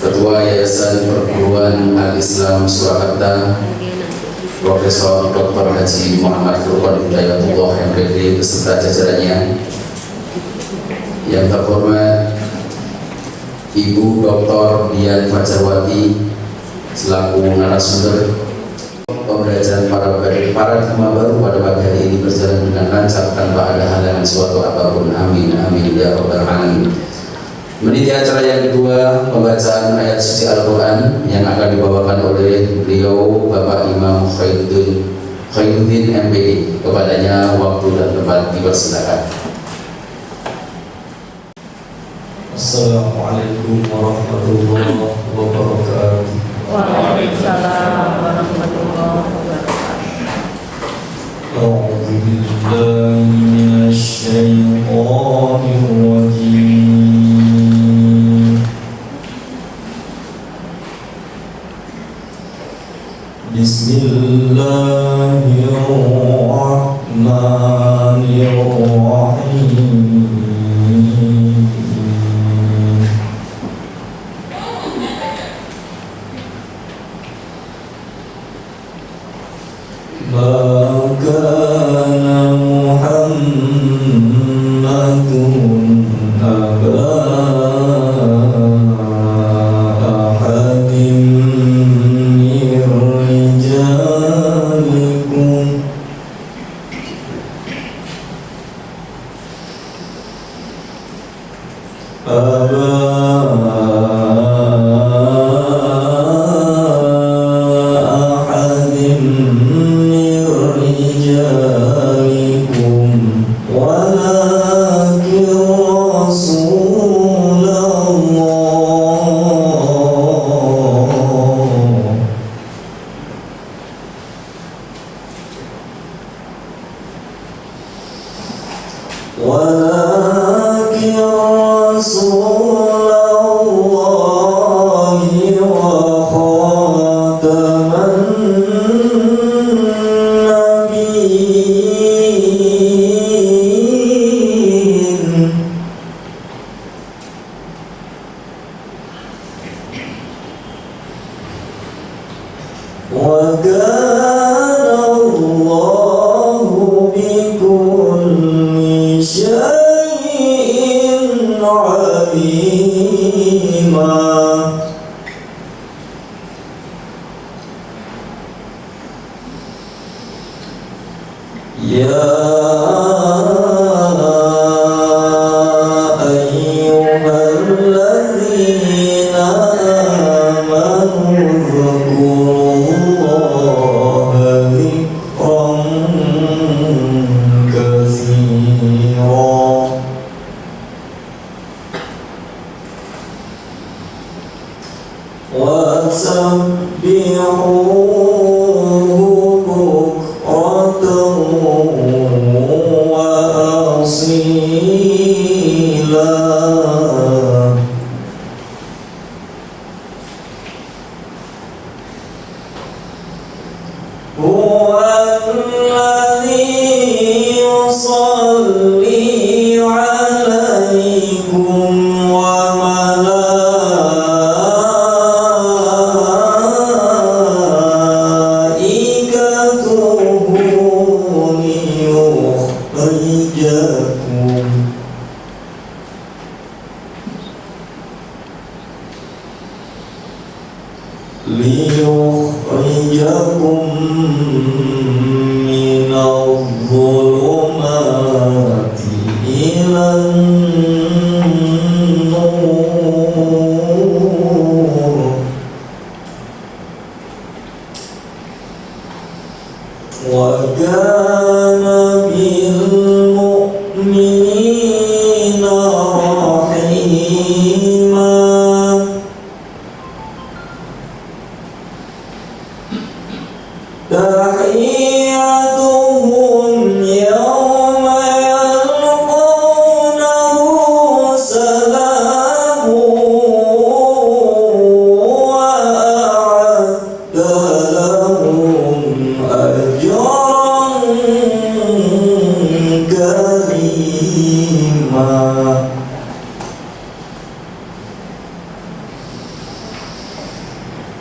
Ketua Yayasan Perguruan Al-Islam Surakarta, Profesor Dr. Haji Muhammad Furqan Hidayatullah MPD beserta jajarannya. Yang terhormat Ibu Dr. Dian Fajarwati selaku narasumber. Pembelajaran para jemaah baru pada pagi hari ini berjalan dengan lancar tanpa ada halangan suatu apapun. Amin amin ya rabbal alamin. Meniti acara yang kedua, pembacaan ayat suci Al-Quran yang akan dibawakan oleh beliau Bapak Imam Khairuddin MPD. Kepadanya waktu dan tempat dipersilakan. Assalamualaikum warahmatullahi wabarakatuh. Waalaikumsalam warahmatullahi wabarakatuh. A'udzu billahi minasy syaithanir rajim. Bismillahirrahmanirrahim.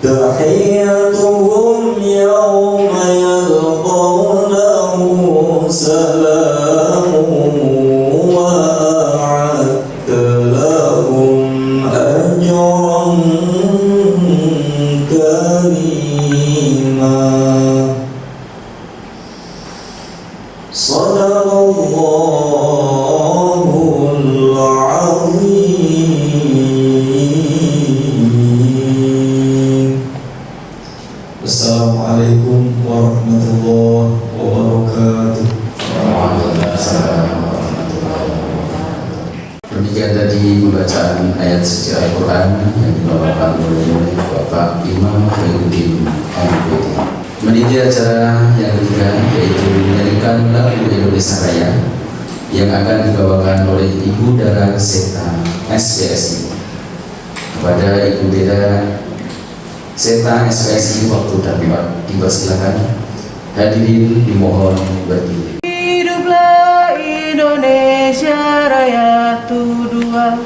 تحيتهم يوم يلقونه سلام وأعدت لهم أجرا كريما صدق الله العظيم. Assalamualaikum warahmatullahi wabarakatuh. Demikian tadi pembacaan ayat suci Al-Quran yang dibawakan oleh Bapak Imam Khairuddin MPD. Meniti acara yang ketiga yaitu menyanyikan lagu Indonesia Raya yang akan dibawakan oleh Ibu Dara Seta SPSI. Kepada Ibu Dara Seta SPSI waktu dan tempat dipersilakan. Hadirin dimohon berdiri. Hiduplah Indonesia Raya Tudua.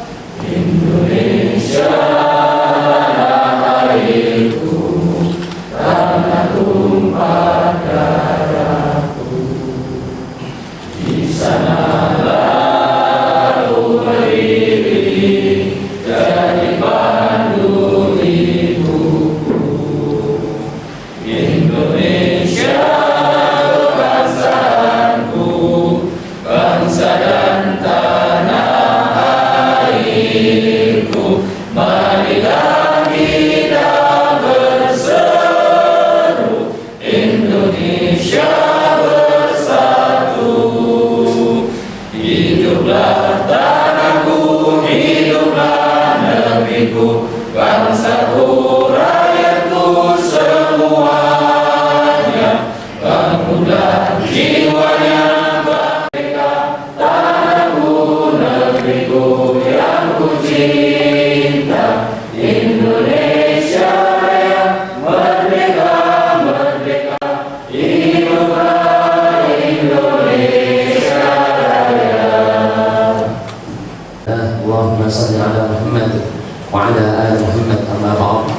Allahumma salli ala Muhammad wa ala ali Muhammad amma ba'd.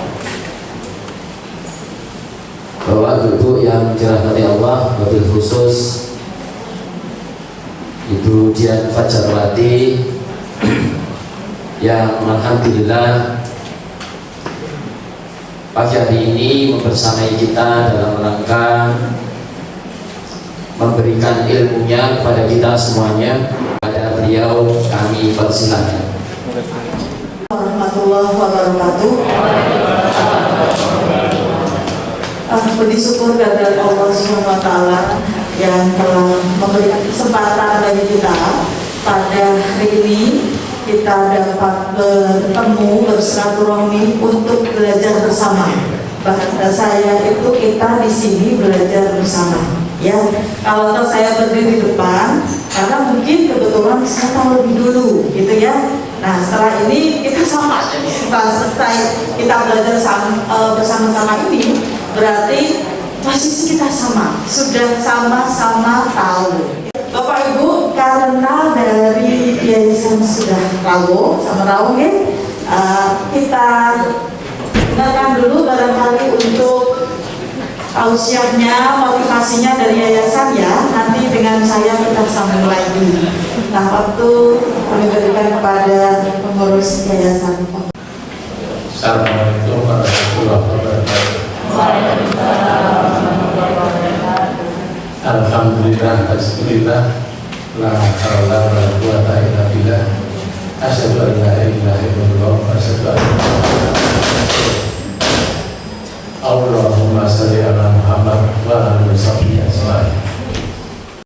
Bapak Ibu yang dirahmati Allah, wabil khusus Ibu Dian Fajarwati yang alhamdulillah pagi hari ini membersamai kita dalam rangka memberikan ilmunya kepada kita semuanya. Pada beliau kami persilahkan. Warahmatullahi wabarakatuh. Puji syukur kepada Allah Subhanahu wa taala yang telah memberikan kesempatan bagi kita pada hari ini kita dapat bertemu bersilaturahmi untuk belajar bersama. Bahasa saya itu kita di sini belajar bersama. Ya, kalau saya berdiri di depan karena mungkin kebetulan saya tahu lebih dulu, gitu ya. Nah, setelah ini kita sama. Setelah selesai kita belajar bersama-sama ini, berarti posisi kita sama, sudah sama-sama tahu. Bapak Ibu, karena dari yayasan sudah tahu sama tahu ya, kita dengarkan dulu barangkali untuk tausiahnya, motivasinya dari yayasan ya. Nanti dengan saya kita sambung lagi. Nah, waktu kami berikan kepada pengurus yayasan. Assalamualaikum warahmatullahi wabarakatuh. Alhamdulillah, alhamdulillah, la haula wa la quwwata illa billah. Asyhadu an la ilaha illallah wa asyhadu anna Muhammadan rasulullah. Allahumma shalli ala Muhammad wa ala alihi wasallam.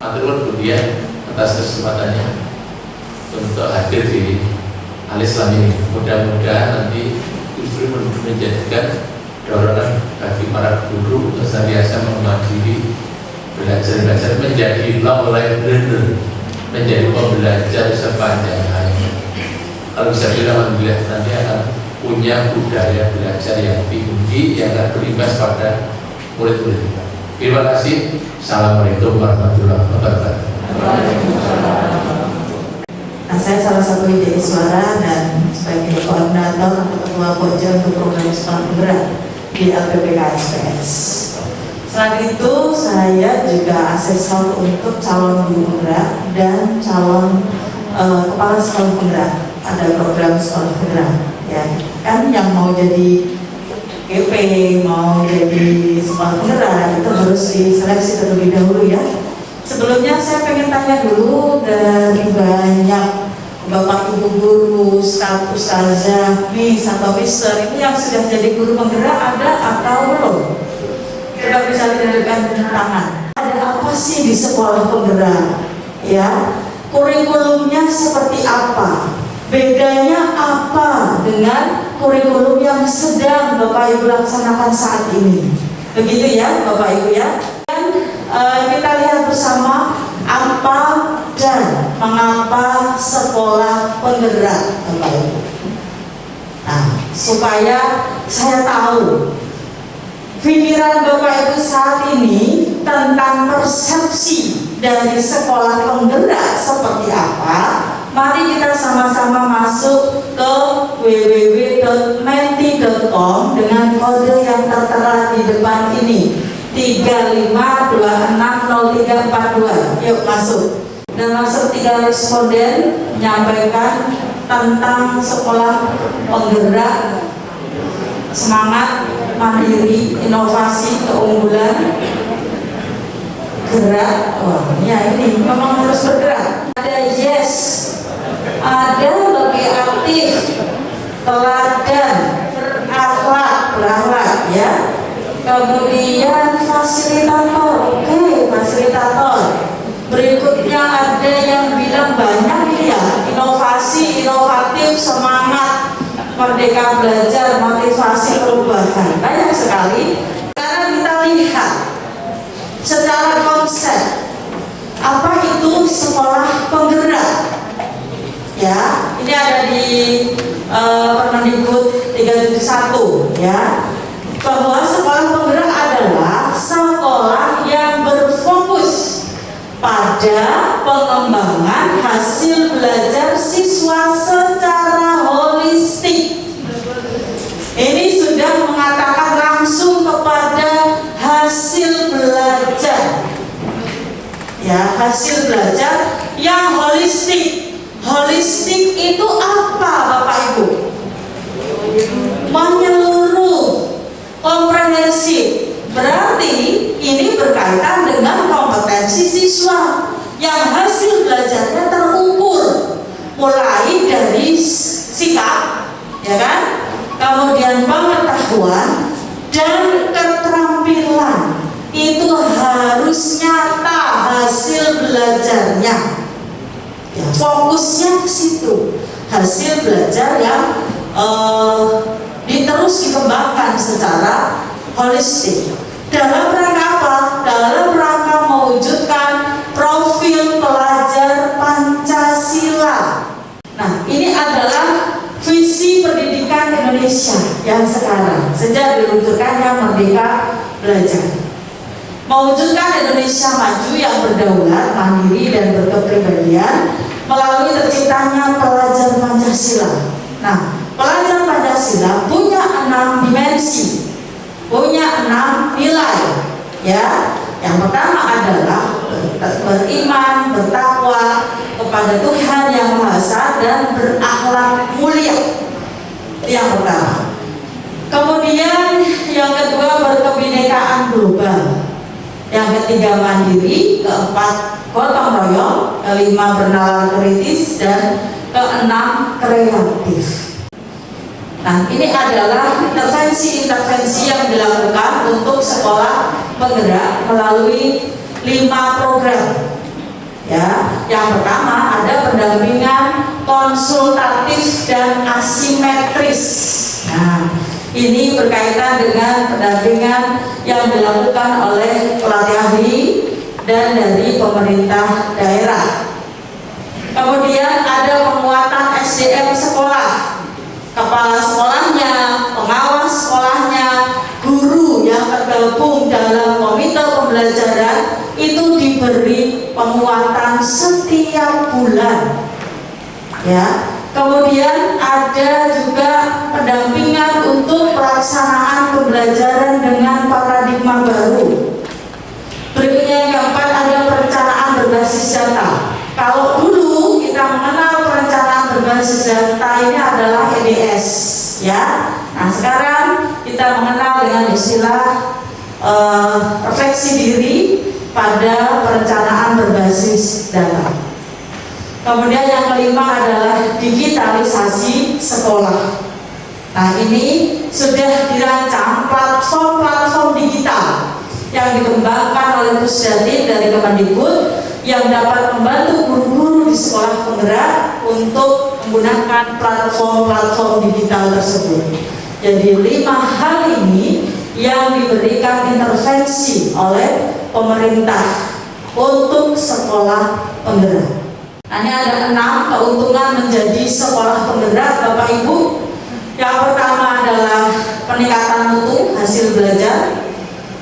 Matur kemudian atas kesempatannya untuk hadir di Al-Islam ini. Mudah-mudahan nanti justru menjadikan dorongan bagi para guru untuk senantiasa mengamati belajar menjadi mulai learner, menjadi pembelajar sepanjang hari. Kalau bisa bilang alhamdulillah nanti akan punya budaya belajar yang tinggi yang akan berimbas pada murid-murid kita. Terima kasih. Assalamualaikum warahmatullahi wabarakatuh. Nah, saya salah satu ide suara dan sebagai koordinator atau ketua pojok untuk program sekolah penggerak. di LPPKSPS. Selain itu, saya juga asesor untuk calon guru penggerak dan calon kepala sekolah penggerak. Ada program sekolah penggerak, ya kan, yang mau jadi GP, mau jadi sekolah penggerak itu harus diseleksi terlebih dahulu ya. Sebelumnya saya pengen tanya dulu dari banyak Bapak Ibu guru, staf ustazah, Miss atau Mister ini yang sudah jadi guru penggerak ada atau belum? Coba bisa ditunjukkan dengan tangan. Ada apa sih di sekolah penggerak? Ya, kurikulumnya seperti apa? Bedanya apa dengan kurikulum yang sedang Bapak Ibu laksanakan saat ini? Begitu ya Bapak Ibu ya. Dan kita lihat bersama apa dan mengapa sekolah penggerak Bapak Ibu. Nah, supaya saya tahu pikiran Bapak Ibu saat ini tentang persepsi dari sekolah penggerak seperti apa, mari kita sama-sama masuk ke www.menti.com dengan kode yang tertera di depan ini 35260342. Yuk masuk. Dan masuk 3 responden menyampaikan tentang sekolah penggerak, semangat, mandiri, inovasi, keunggulan, gerak. Wah, ya ini memang harus bergerak. Ada yes, ada lebih aktif, teladan, berakhlak ya. Kemudian fasilitator, oke, fasilitator. Berikutnya ada yang bilang banyak ya, inovasi, inovatif, semangat, merdeka belajar, motivasi perubahan, banyak sekali. Sekarang kita lihat secara konsep apa itu sekolah penggerak. Ya, ini ada di Permendikbud 371 ya, bahwa sekolah penggerak adalah sekolah yang berfokus pada pengembangan hasil belajar siswa secara holistik. Ini sudah mengatakan langsung kepada hasil belajar, ya, hasil belajar yang holistik. Holistik itu apa Bapak Ibu? Menyeluruh, komprehensif. Berarti ini berkaitan dengan kompetensi siswa yang hasil belajarnya terukur, mulai dari sikap, ya kan, kemudian pengetahuan dan keterampilan. Itu harus nyata hasil belajarnya. Ya, fokusnya ke situ, hasil belajar yang terus dikembangkan secara holistik. Dalam rangka apa? Dalam rangka mewujudkan profil pelajar Pancasila. Nah, ini adalah visi pendidikan Indonesia yang sekarang sejak diluncurkannya Merdeka Belajar. Mewujudkan Indonesia maju yang berdaulat, mandiri dan berkepribadian melalui terciptanya pelajar Pancasila. Nah, pelajar Pancasila punya 6 dimensi, punya 6 nilai, ya. Yang pertama adalah beriman, bertakwa kepada Tuhan Yang Maha Esa dan berakhlak mulia. Itu yang pertama. Kemudian yang kedua berkebinekaan global. Yang ketiga mandiri, keempat gotong royong, kelima bernalar kritis, dan keenam kreatif. Nah, ini adalah intervensi-intervensi yang dilakukan untuk sekolah penggerak melalui 5 program. Ya, yang pertama ada pendampingan konsultatif dan asimetris. Nah, ini berkaitan dengan pendampingan yang dilakukan oleh pelatih ahli dan dari pemerintah daerah. Kemudian ada penguatan SDM sekolah, kepala sekolahnya, pengawas sekolahnya, guru yang tergabung dalam komite pembelajaran itu diberi penguatan setiap bulan. Ya. Kemudian ada juga pendampingan untuk pelaksanaan pembelajaran pembelajaran dengan paradigma baru. Berikutnya yang keempat ada perencanaan berbasis data. Kalau dulu kita mengenal perencanaan berbasis data ini adalah EBS, ya. Nah sekarang kita mengenal dengan istilah refleksi diri pada perencanaan berbasis data. Kemudian yang kelima adalah digitalisasi sekolah. Nah ini sudah dirancang platform-platform digital yang dikembangkan oleh Pusdatin dari Kemendikbud yang dapat membantu guru-guru di sekolah penggerak untuk menggunakan platform-platform digital tersebut. Jadi 5 hal ini yang diberikan intervensi oleh pemerintah untuk sekolah penggerak. Nah, ini ada 6 keuntungan menjadi sekolah penggerak Bapak Ibu. Yang pertama adalah peningkatan mutu hasil belajar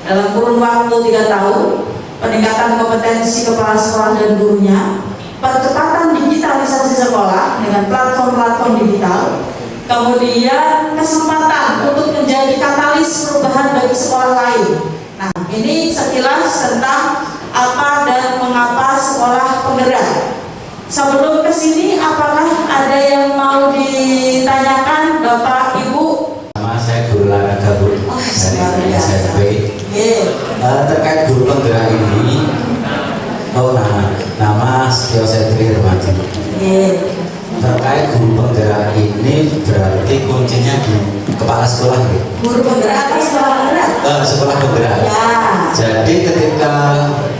dalam kurun waktu 3 tahun, peningkatan kompetensi kepala sekolah dan gurunya, percepatan digitalisasi sekolah dengan platform-platform digital, kemudian kesempatan untuk menjadi katalis perubahan bagi sekolah lain. Nah, ini sekilas tentang apa dan mengapa sekolah penggerak. Sebelum ke sini, apakah ada yang mau ditanyakan Bapak Ibu? Nama saya Guru Olahraga Bu dari SMP. Terkait guru penggerak ini, nama Setio Setri Remaja. Terkait guru penggerak ini berarti kuncinya di kepala sekolah ya? Guru penggerak atau sekolah penggerak? Sekolah penggerak. Ya. Jadi ketika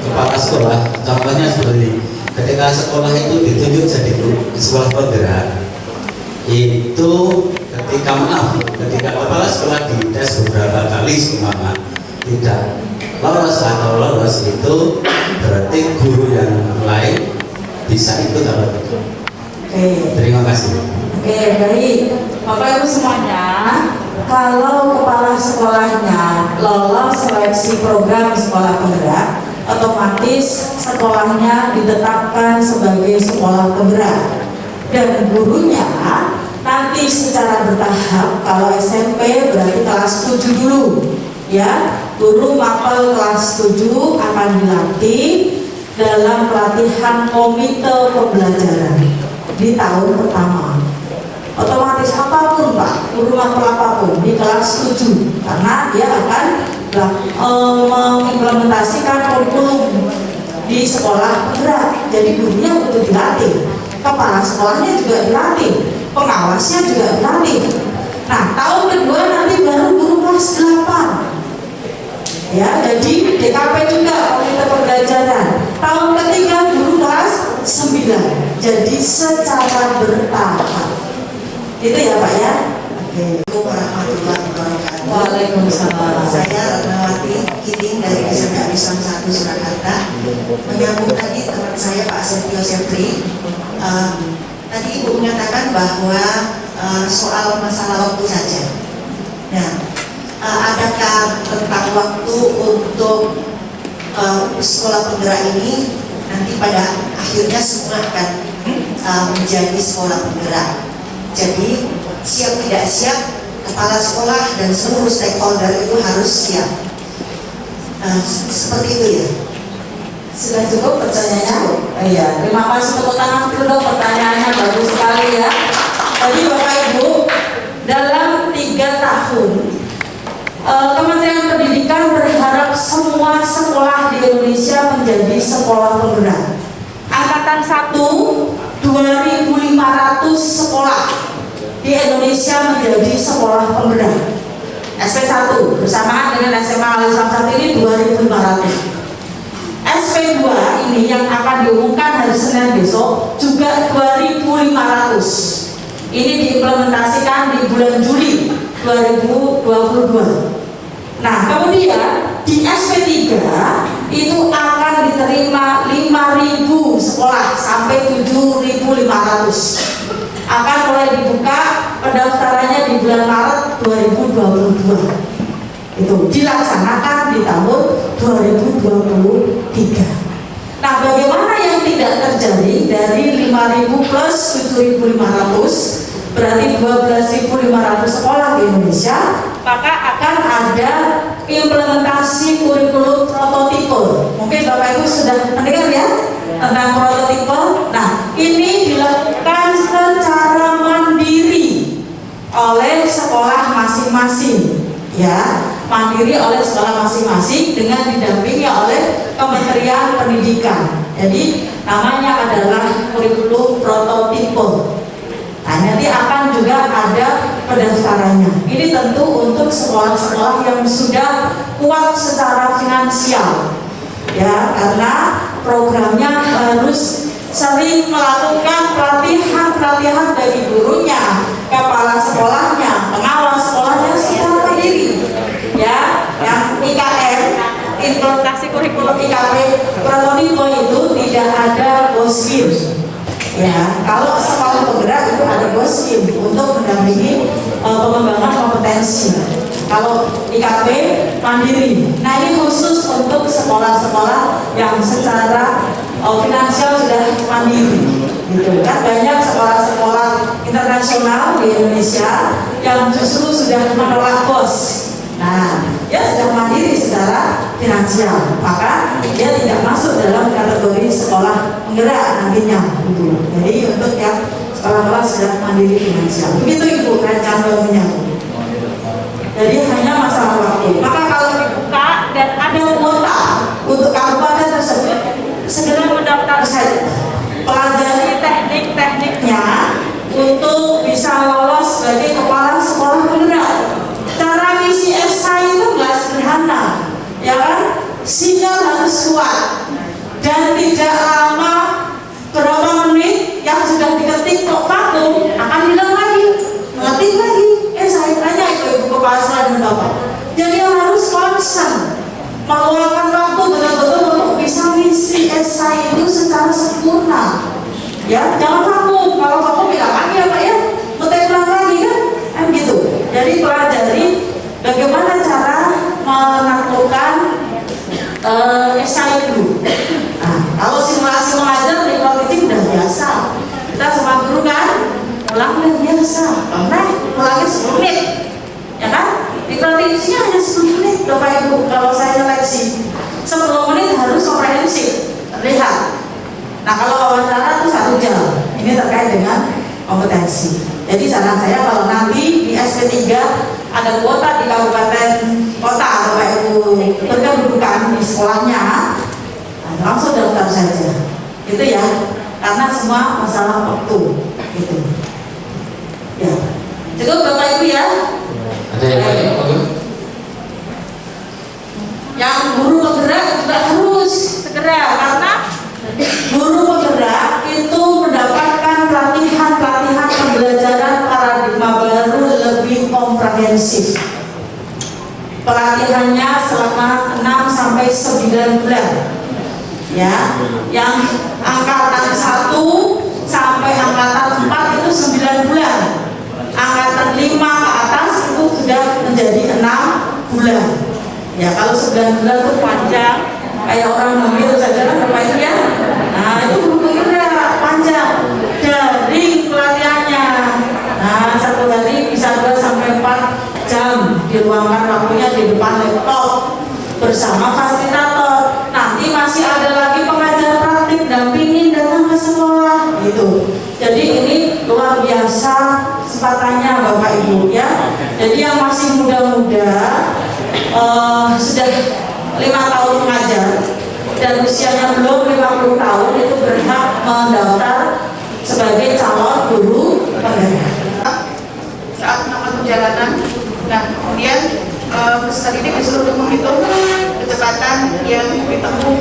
kepala sekolah, contohnya seperti ketika sekolah itu ditunjuk jadi guru sekolah penggerak, itu ketika kepala sekolah dites beberapa kali seumpama tidak lolos atau lolos, itu berarti guru yang lain bisa ikut atau tidak. Terima kasih. Oke, baik. Bapak Ibu semuanya, kalau kepala sekolahnya lolos seleksi program sekolah penggerak, otomatis sekolahnya ditetapkan sebagai sekolah penggerak. Dan gurunya nanti secara bertahap, kalau SMP berarti kelas 7 dulu, ya. Guru mapel kelas 7 akan dilatih dalam pelatihan komite pembelajaran di tahun pertama. Otomatis apapun Pak, guru mapel apapun di kelas 7, karena dia akan mengimplementasikan kurikulum di sekolah penggerak. Jadi gurunya untuk dilatih, kepala sekolahnya juga dilatih, pengawasnya juga dilatih. Nah, tahun kedua nanti baru guru kelas 8. Ya, jadi DKP juga komite pembelajaran. Tahun ketiga guru kelas 9. Jadi secara bertahap. Itu ya Pak ya. Oke. Assalamualaikum warahmatullahi wabarakatuh. Waalaikumsalam. Saya Ratnawati Kiding dari SMP Islam 1 Surakarta. Menyambung tadi teman saya Pak Setio Setri. Tadi Ibu menyatakan bahwa soal masalah waktu saja. Nah, adakah tentang waktu untuk sekolah penggerak ini nanti pada akhirnya semua akan menjadi sekolah penggerak. Jadi siap tidak siap, kepala sekolah dan seluruh stakeholder itu harus siap. Seperti itu ya. Sudah cukup pertanyaannya? Iya, terima kasih, tepuk tangan dulu dong, pertanyaannya bagus sekali ya. Jadi Bapak Ibu, dalam 3 tahun Kementerian Pendidikan berharap semua sekolah di Indonesia menjadi sekolah penggerak. Angkatan 1, 2.500 sekolah di Indonesia menjadi sekolah penggerak. SP1 bersamaan dengan SMA Al-Islam 1 ini 2.500. SP2 ini yang akan diumumkan hari Senin besok juga 2.500. Ini diimplementasikan di bulan Juli 2022. Nah, kemudian di SP3 itu akan diterima 5.000 sekolah sampai 7.500. Akan mulai dibuka pendaftarannya di bulan Maret 2022. Itu dilaksanakan di tahun 2023. Nah, bagaimana yang tidak terjadi dari 5.000 plus 7.500, berarti 12.500 sekolah di Indonesia maka akan ada implementasi kurikulum prototipe. Mungkin Bapak Ibu sudah mendengar ya tentang prototipe. Nah, ini dilakukan secara mandiri oleh sekolah masing-masing, ya, mandiri oleh sekolah masing-masing dengan didampingi oleh Kementerian Pendidikan. Jadi namanya adalah kurikulum prototipe. Nah, nanti akan juga ada pendaftarannya. Ini tentu untuk sekolah-sekolah yang sudah kuat secara finansial, ya, karena programnya harus sering melakukan pelatihan bagi gurunya, kepala sekolahnya, pengawas sekolahnya secara mandiri, ya. Yang IKM, implementasi kurikulum IKP prototipe itu tidak ada boskim. Ya, kalau sekolah penggerak itu ada boskim untuk mendampingi pengembangan kompetensi. Kalau IKP mandiri. Nah, ini khusus untuk sekolah-sekolah yang secara finansial sudah mandiri. Gitu kan, banyak sekolah-sekolah internasional di Indonesia yang justru sudah menolak bos. Nah, dia sudah mandiri secara finansial, maka dia tidak masuk dalam kategori sekolah penggerak nantinya. Gitu. Jadi untuk yang sekolah-sekolah sudah mandiri finansial, begitu Ibu rancangannya. Jadi hanya masalah waktu. Maka kalau dibuka dan ada kuota untuk kabupaten tersebut, segera mendaftar saja. Pelajari teknik-tekniknya untuk bisa lolos sebagai kepala sekolah penggerak. Cara ngisi esai itu nggak sederhana, ya kan? Sinyal harus kuat dan tidak lama, berapa menit yang sudah diketik kok vakum akan hilang lagi, ngetik lagi. Saya tanya ibu kepala sekolah dan bapak. Jadi harus konsen, meluangkan waktu betul-betul untuk bisa ngisi esai itu secara sempurna. Ya, jangan vakum. Kalau vakum bilang lagi apa ya? Ngetik lagi kan gitu. Jadi pelajari bagaimana cara menaklukkan esai dulu. Nah, kalau simulasi mengajar di praktik udah biasa. Kita sama guru kan, ulang biasa. Pernah ulangi 10 menit, ya kan? Di praktiknya hanya 10 menit, Bapak Ibu. Kalau saya seleksi 10 menit harus komprehensif, terlihat. Nah, kalau wawancara itu 1 jam. Ini terkait dengan kompetensi. Jadi saran saya kalau nanti di SP3 ada kuota di kabupaten kota Bapak Ibu berkedudukan di sekolahnya, langsung daftar saja. Gitu ya. Karena semua masalah waktu. Gitu. Ya. Cukup Bapak Ibu ya. Ada yang lain? Yang guru penggerak juga harus segera, karena guru penggerak itu mendapatkan pelatihan pembelajaran paradigma baru lebih komprehensif. Pelatihannya selama 6 sampai 9 bulan. Ya, yang angkatan 1 sampai angkatan 4 itu 9 bulan. Angkatan 5 ke atas itu sudah menjadi 6 bulan. Ya, kalau 9 bulan itu panjang, kayak orang hamil saja kan Bapak Ibu ya. Nah, itu benar-benar panjang. Daring pelatihannya. Nah, 1 hari bisa 2 sampai 4 jam diluangkan waktunya di depan laptop bersama fasilitator. Nanti masih ada lagi pengajar praktik dampingin datang ke sekolah gitu. Jadi ini luar biasa kesempatannya Bapak Ibu ya. Jadi yang masih muda-muda sudah 5 tahun mengajar dan usianya belum 50 tahun itu berhak mendaftar sebagai calon guru penggerak. Saat melakukan perjalanan, nah kemudian peserta didik disuruh untuk menghitung kecepatan yang ditempuh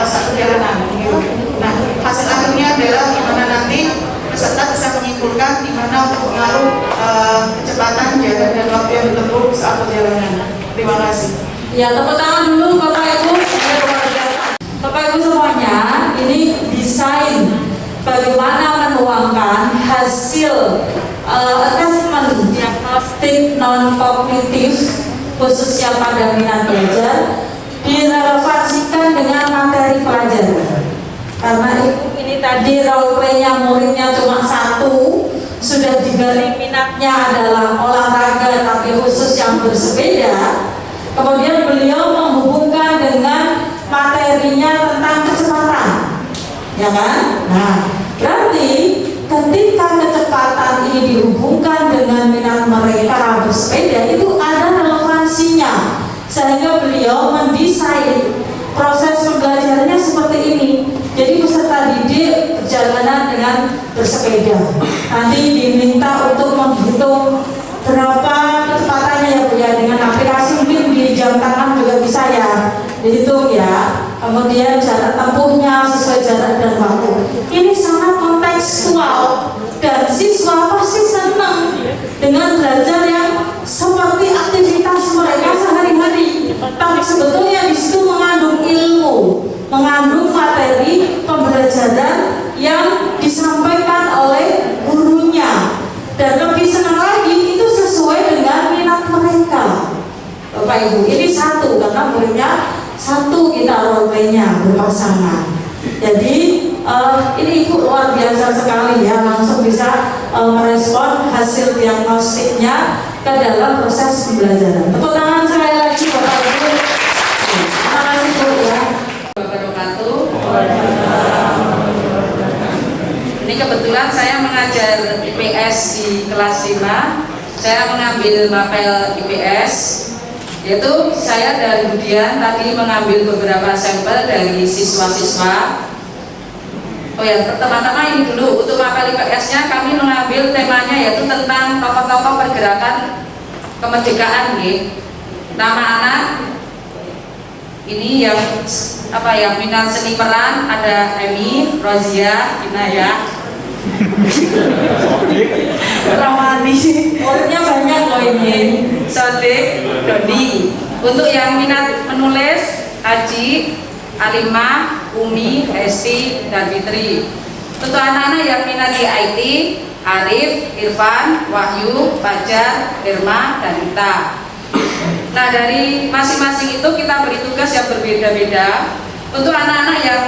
saat perjalanan. Gitu. Nah hasil akhirnya adalah di mana nanti peserta bisa menyimpulkan di mana untuk pengaruh kecepatan jarak dan waktu yang ditempuh saat perjalanan. Terima kasih. Ya, tepuk tangan dulu Bapak Ibu. Bapak Ibu semuanya, ini desain bagaimana menuangkan hasil assessment diagnostik non-kognitif khususnya pada minat belajar direlevansikan dengan materi pelajaran. Karena ini tadi role play-nya muridnya cuma 1, sudah digali minatnya adalah olahraga tapi khusus yang bersepeda, kemudian beliau menghubungkan dengan materinya tentang kecepatan, ya kan? Nah, berarti ketika kecepatan ini dihubungkan dengan minat mereka bersepeda, itu ada relevansinya, sehingga beliau mendesain proses pembelajarannya seperti ini. Jadi peserta didik perjalanan dengan bersepeda nanti diminta untuk menghitung berapa kecepatannya ya Bu ya, dengan aplikasi mungkin di jam tangan juga bisa ya dihitung ya, kemudian jarak tempuhnya sesuai jarak dan waktu. Ini sangat kontekstual dan siswa pasti senang dengan belajar yang seperti aktivitas mereka sehari-hari, tapi sebetulnya di situ mengandung ilmu, mengandung materi pembelajaran yang disampaikan oleh gurunya, dan lebih senang lagi itu sesuai dengan minat mereka. Bapak Ibu, ini satu karena muridnya satu, kita role play-nya berpasangan. Jadi ini Ibu luar biasa sekali ya, langsung bisa merespon hasil diagnostiknya ke dalam proses pembelajaran. Tepuk tangan sekali lagi Bapak Ibu. Terima kasih Bu ya. Wabarakatuh. Ini kebetulan saya mengajar IPS di kelas 5. Saya mengambil mapel IPS, yaitu saya dan Budian tadi mengambil beberapa sampel dari siswa-siswa. Oh ya, pertama-tama ini dulu untuk mapel IPS-nya kami mengambil temanya yaitu tentang tokoh-tokoh pergerakan kemerdekaan nih. Nama anak ini yang minat seni peran ada Emi, Rozia, Inaya, Ramadi, muridnya banyak loh ini. Sodik, Dodi. Untuk yang minat menulis Aji, Alimah, Umi, Hesti, dan Fitri. Untuk anak-anak yang minat di IT, Arif, Irfan, Wahyu, Fajar, Irma, dan Ita. Nah, dari masing-masing itu kita beri tugas yang berbeda-beda. Untuk anak-anak yang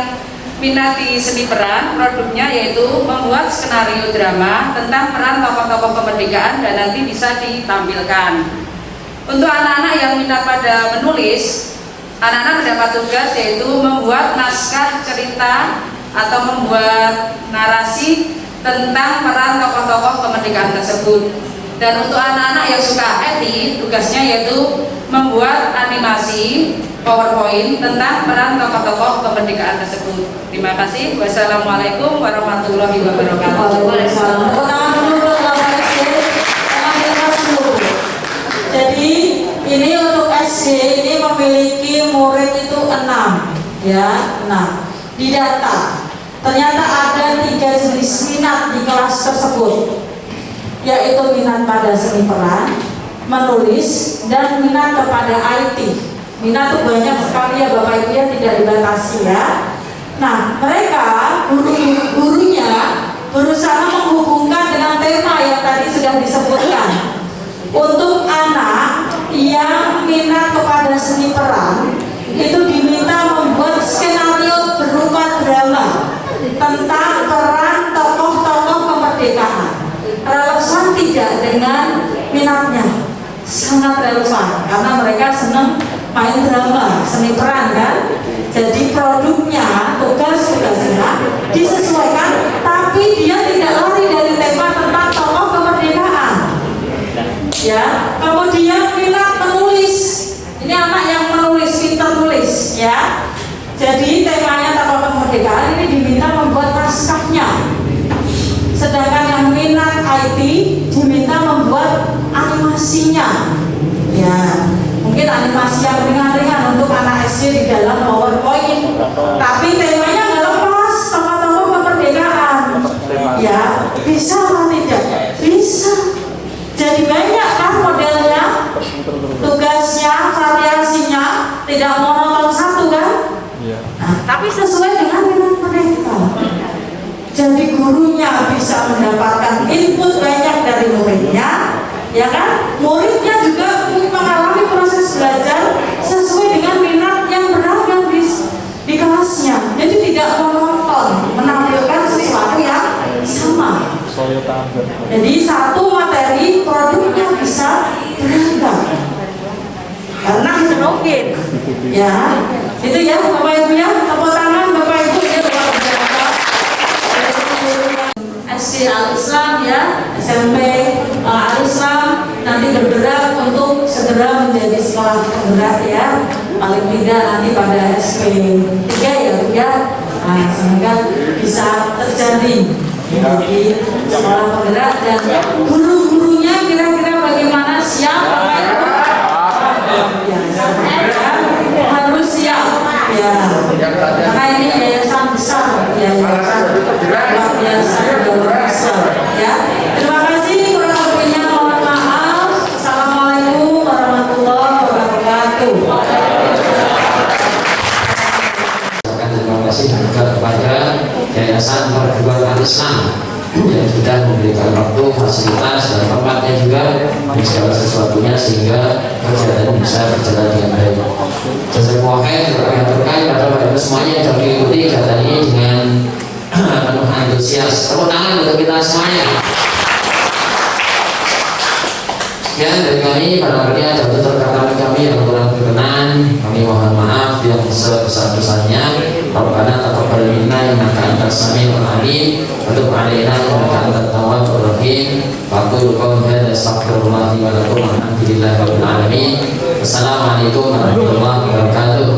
minat di seni peran, produknya yaitu membuat skenario drama tentang peran tokoh-tokoh kemerdekaan dan nanti bisa ditampilkan. Untuk anak-anak yang minat pada menulis, anak-anak mendapat tugas yaitu membuat naskah cerita atau membuat narasi tentang peran tokoh-tokoh kemerdekaan tersebut. Dan untuk anak-anak yang suka IT, tugasnya yaitu membuat animasi PowerPoint tentang peran tokoh-tokoh kemerdekaan tersebut. Terima kasih. Wassalamualaikum warahmatullahi wabarakatuh. Jadi ini untuk SD ini memiliki murid itu 6 ya, 6. Di data ternyata ada 3 jenis minat di kelas tersebut, yaitu minat pada seni peran, menulis, dan minat kepada IT. Minat itu banyak sekali ya Bapak Ibu ya, tidak dibatasi ya. Nah, mereka guru-gurunya berusaha menghubungkan dengan tema yang tadi sudah disebutkan. Untuk anak yang minat kepada seni peran itu diminta membuat skenario berupa drama tentang peran tokoh-tokoh kemerdekaan. Relevan tidak dengan minatnya? Sangat relevan karena mereka senang main drama, seni peran kan. Jadi produknya, tugas-tugasnya disesuaikan, tapi dia tidak lari dari tema tentang tokoh kemerdekaan. Ya, kemudian minat menulis. Ini anak yang menulis, pintar tulis ya. Jadi temanya tokoh kemerdekaan ini diminta membuat naskahnya. Sedangkan yang minat IT diminta membuat animasinya. Ya, mungkin animasi yang ringan-ringan untuk anak SD di dalam PowerPoint. Tapi temanya nggak lepas tokoh-tokoh kemerdekaan. Ya, bisa atau tidak? Bisa. Jadi banyak kan modelnya, tugasnya, variasinya, tidak monoton satu kan? Nah, tapi sesuai dengan minat mereka. Jadi gurunya bisa mendapatkan input banyak dari muridnya, ya kan? Muridnya juga mengalami proses belajar sesuai dengan minat yang beragam di kelasnya. Jadi tidak monoton, menampilkan sesuatu yang sama. Jadi satu materi produknya bisa beragam. mungkin. Ya, itu ya Bapak Ibu ya, tepuk tangan Bapak Ibu ya luar biasa. SD Al-Islam ya, SMP Al-Islam nanti bergerak untuk segera menjadi sekolah penggerak ya, paling tidak nanti pada SP3 ya Bu ya. Nah, semoga bisa terjadi menjadi sekolah penggerak dan guru-gurunya kira-kira bagaimana, siap Bapak Ibu? Ya, harus siap ya, karena ini yayasan besar, yayasan luar biasa ya. Terima kasih, kurang lebihnya mohon maaf. Assalamualaikum warahmatullahi wabarakatuh. Terima kasih juga kepada Yayasan Perguruan Al-Islam yang sudah memberikan waktu, fasilitas, dan tempatnya juga dan segala sesuatunya sehingga kegiatan bisa berjalan dengan baik. Jazakumullah khair, kami aturkan pada Bapak Ibu semuanya yang mengikuti kegiatan ini dengan penuh antusias. Tepuk tangan untuk kita semuanya. Sekian dari kami, barangkali ada tutur-kata kami yang kurang berkenan, kami mohon maaf yang sebesar-besarnya. Rabbana taqabbal minna innaka antas samiul alim wa tub 'alaina innaka antat tawwabur rahim. Wa qul qawlan astaghfirullah li wa lakum walhamdulillahi rabbil alamin. Wassalamualaikum warahmatullahi wabarakatuh.